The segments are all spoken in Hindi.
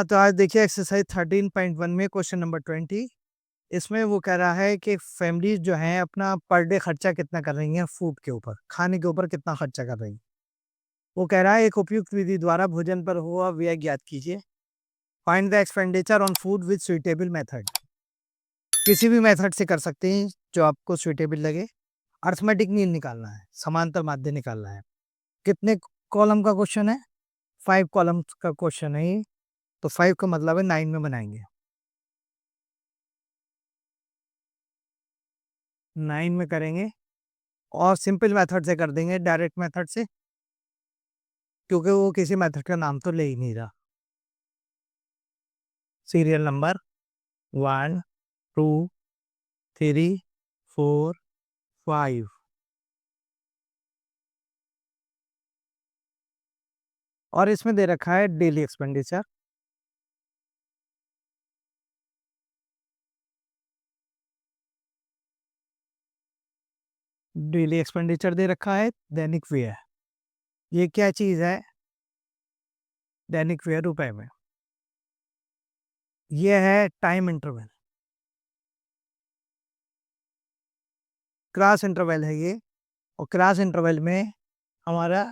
तो आज देखिए एक्सरसाइज 13.1 में क्वेश्चन नंबर 20। इसमें वो कह रहा है कि फैमिलीज जो हैं अपना पर डे खर्चा कितना कर रही हैं फूड के ऊपर, खाने के ऊपर कितना खर्चा कर रही हैं। वो कह रहा है एक उपयुक्त विधि द्वारा भोजन पर हुआ व्यय ज्ञात कीजिए। Find the expenditure on food with suitable method. किसी भी मेथड से कर सकते हैं जो आपको सुइटेबल लगे। अर्थमेटिक मीन निकालना है, समांतर माध्य निकालना है। कितने कॉलम का क्वेश्चन है? 5 कॉलम का क्वेश्चन है ये। तो 5 का मतलब है 9 में बनाएंगे। 9 में करेंगे और सिंपल मेथड से कर देंगे, डायरेक्ट मेथड से, क्योंकि वो किसी मेथड का नाम तो ले ही नहीं रहा। Serial number 1 2 3 4 5। और इसमें दे रखा है डेली एक्सपेंडिचर। डेली एक्सपेंडिचर दे रखा है दैनिक व्यय। ये क्या चीज है? दैनिक व्यय रुपए में। ये है टाइम इंटरवल, क्रॉस इंटरवल है ये। और क्रॉस इंटरवल में हमारा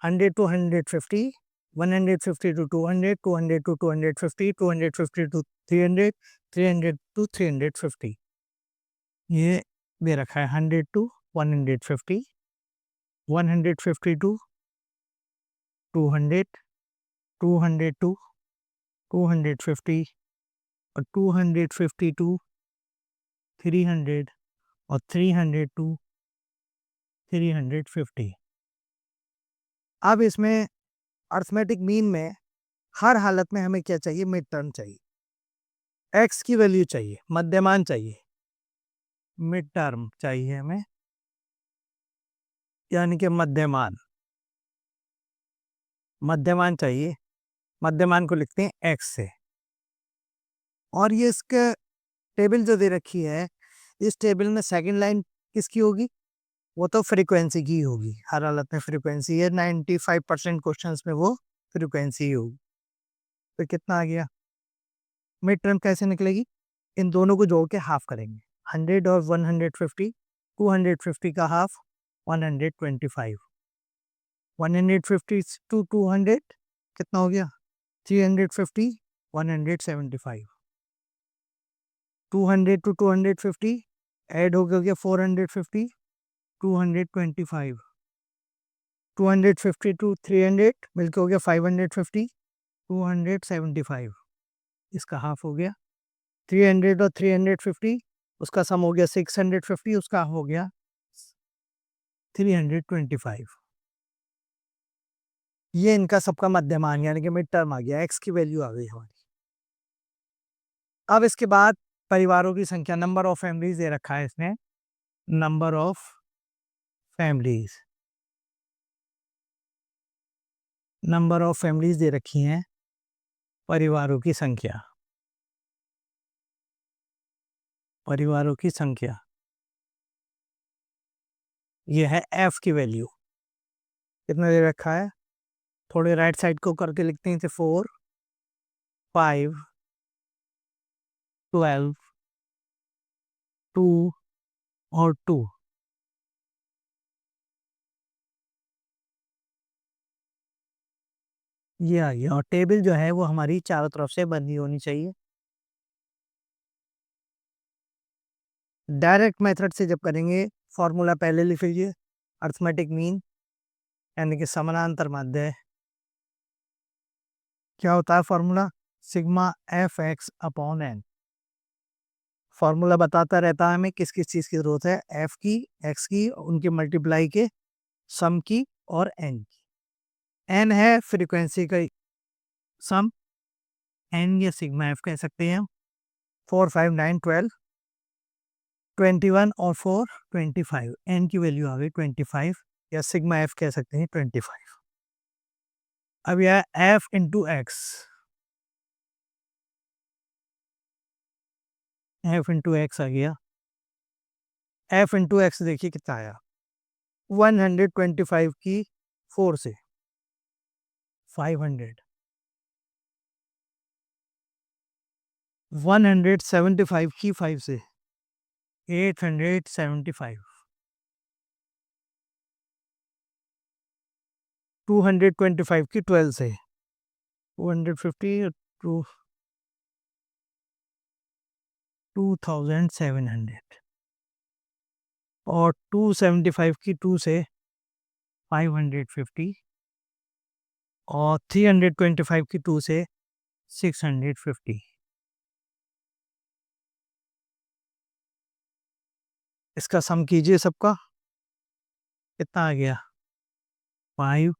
100 to 150, 150 to 200, 200 to 250, 250 to 300, 300 to 350। ये दे रखा है 100 to 150, 150 to 200, 200 to 250 और 250 to 300 और 300 to 350। अब इसमें अर्थमेटिक मीन में हर हालत में हमें क्या चाहिए? मिड टर्म चाहिए, एक्स की वैल्यू चाहिए, मध्यमान चाहिए, मिड टर्म चाहिए हमें, यानी कि मध्यमान। मध्यमान चाहिए। मध्यमान को लिखते हैं एक्स से। और ये इसका टेबल जो दे रखी है, इस टेबल में सेकंड लाइन किसकी होगी? वो तो फ्रीक्वेंसी की होगी। हर हालत में फ्रीक्वेंसी है, 95% क्वेश्चंस में वो फ्रीक्वेंसी ही होगी। तो कितना आ गया? मिड टर्म कैसे निकलेगी? इन दोनों को जोड़ के हाफ करेंगे। 100 और 150, 250 का हाफ 125। 150 टू 200 कितना हो गया? 350, 175। 200 टू 250 ऐड हो गया 450, 225। 250 टू 300 मिलकर हो गया 550, 275। इसका हाफ हो गया। 300 और 350 उसका सम हो गया 650, उसका हो गया 325। ये इनका सबका मध्यमान यानी कि मिड टर्म आ गया, एक्स की वैल्यू आ गई हमारी। अब इसके बाद परिवारों की संख्या, नंबर ऑफ फैमिलीज दे रखा है इसने। Number of families, number of families दे रखी हैं, परिवारों की संख्या, परिवारों की संख्या। ये है एफ की वैल्यू। कितना दे रखा है? थोड़े राइट साइड को करके लिखते हैं, 4 5 12 2 और 2। ये आ गया। और टेबल जो है वो हमारी चारों तरफ से बंदी होनी चाहिए। डायरेक्ट मेथड से जब करेंगे, फॉर्मूला पहले लिख लीजिए। अर्थमेटिक मीन यानी कि समानांतर माध्य। क्या होता है formula? Sigma F x upon N. Formula बताता रहता है हमें किस किस चीज की जरूरत है, एफ की, एक्स की, उनके मल्टीप्लाई के, सम की और एन की। एन है फ्रीक्वेंसी का सम, एन या सिग्मा एफ कह सकते हैं। 4 5 9 12 21 और 4 25। एन की वैल्यू आ गई 25 या सिग्मा एफ कह सकते हैं 25। अब यह f into x, f into x आ गया। एफ इंटू एक्स देखिए कितना आया, 125 की 4 से 500। 175 की 5 से 875, 225 की 12 से 250, टू 2700 और 275 की 2 से 550 और 325 की 2 से 650। इसका सम कीजिए सबका, कितना आ गया? 5,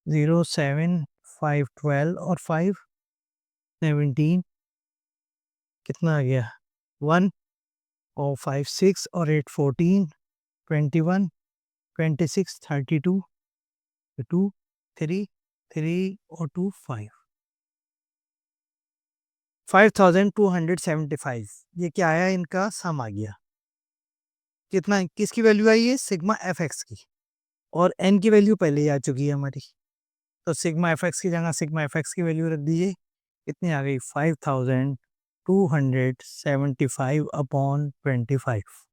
0, 7, 5, 12 और 5, 17, कितना आ गया? 1 और 5, 6 और 8, 14, 21, 26, 32, 2, 3, 3 और 2, 5, 5275। ये क्या आया? इनका सम आ गया। कितना, किसकी वैल्यू आई है? सिग्मा एफ एक्स की, और एन की वैल्यू पहले ही आ चुकी है हमारी, तो सिग्मा एफ एक्स की जगह सिग्मा एफ एक्स की वैल्यू रख दीजिए। कितनी आ गई? 5275 अपॉन 25।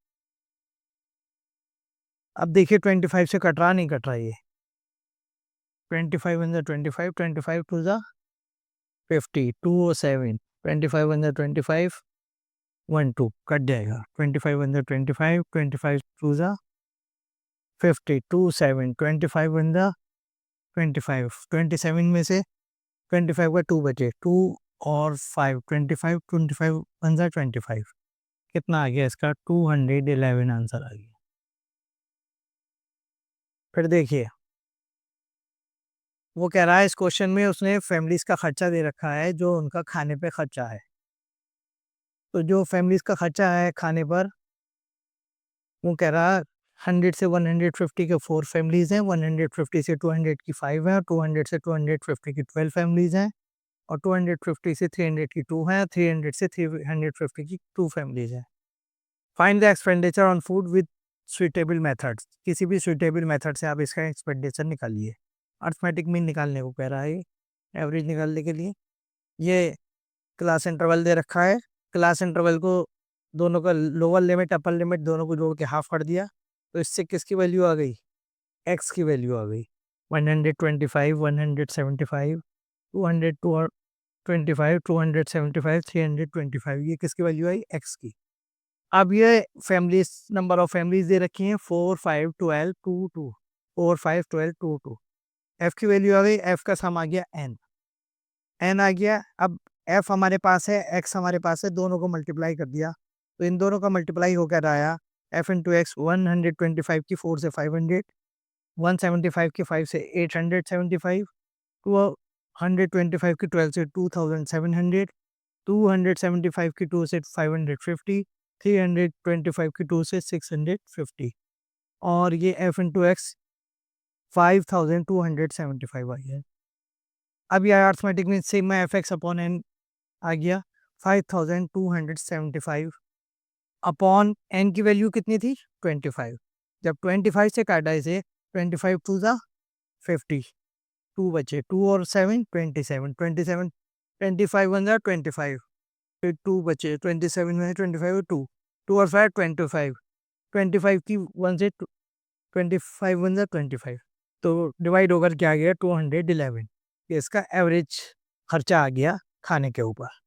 अब देखिए 25 से कट रहा नहीं कट रहा ये? 25 in the 25, 25 to the 50, 207, 25 in the 25, 1 2 cut जाएगा। 25 in the 25, 25 to the 50, 27, 25 in the 25, 27 में से 25 का 2 बचे, 2 और 5, 25, 25 वन सा 25, कितना आ गया इसका? 211 आंसर आ गया। फिर देखिए वो कह रहा है इस क्वेश्चन में उसने फैमिलीज का खर्चा दे रखा है जो उनका खाने पे खर्चा है। तो जो फैमिलीज का खर्चा है खाने पर, वो कह रहा है 100 से 150 के 4 फैमिलीज हैं, 150 से 200 की 5 हैं, 200 से 250 की 12 फैमिलीज हैं, और 250 से 300 की 2 हैं, 300 से 350 की 2 फैमिलीज हैं। Find the expenditure on food with suitable methods. किसी भी सुइटेबल मेथड से आप इसका एक्सपेंडिचर निकालिए। अर्थमेटिक मीन निकालने को कह रहा है, एवरेज निकालने के लिए। ये क्लास इंटरवल दे रखा है, क्लास इंटरवल को दोनों का लोअर लिमिट अपर लिमिट दोनों को जोड़ के हाफ कर दिया, तो इससे किसकी वैल्यू आ गई? एक्स की वैल्यू आ गई। 125, 175, 200, 225, 275, 325, ये किसकी वैल्यू आई? एक्स की। अब ये फैमिलीज, नंबर ऑफ फैमिलीज दे रखी हैं 4, 5, 12, 2, 2, 4, 5, 12, 2, 2। एफ की वैल्यू आ गई, एफ का सम आ गया एन, एन आ गया। अब एफ हमारे पास है, एक्स हमारे पास है, दोनों को मल्टीप्लाई कर दिया, तो इन दोनों का मल्टीप्लाई होकर आया एफ इंटू एक्स 125 की 4 से 500, 175 की 5 से 875, 225 की 12 से 2700, 275 की 2 से 550, 325 की 2 से 650, और ये एफ इंटू एक्स 5275 आई है। अब यह अर्थमेटिक में sigma F x upon n आ गया 5275 अपॉन एन की वैल्यू कितनी थी? 25। जब 25 से काटा इसे, 25 टू ज़ा 50, 2 बचे, 2 और 7, 27, 27, 25 वन ज़ा 25, फिर 2 बचे, 27 में 25 और 2, 2 और 5, 25, 25 की 1 से 25 वन ज़ा 25, तो डिवाइड होकर क्या आ गया? 211। ये इसका एवरेज खर्चा आ गया खाने के ऊपर।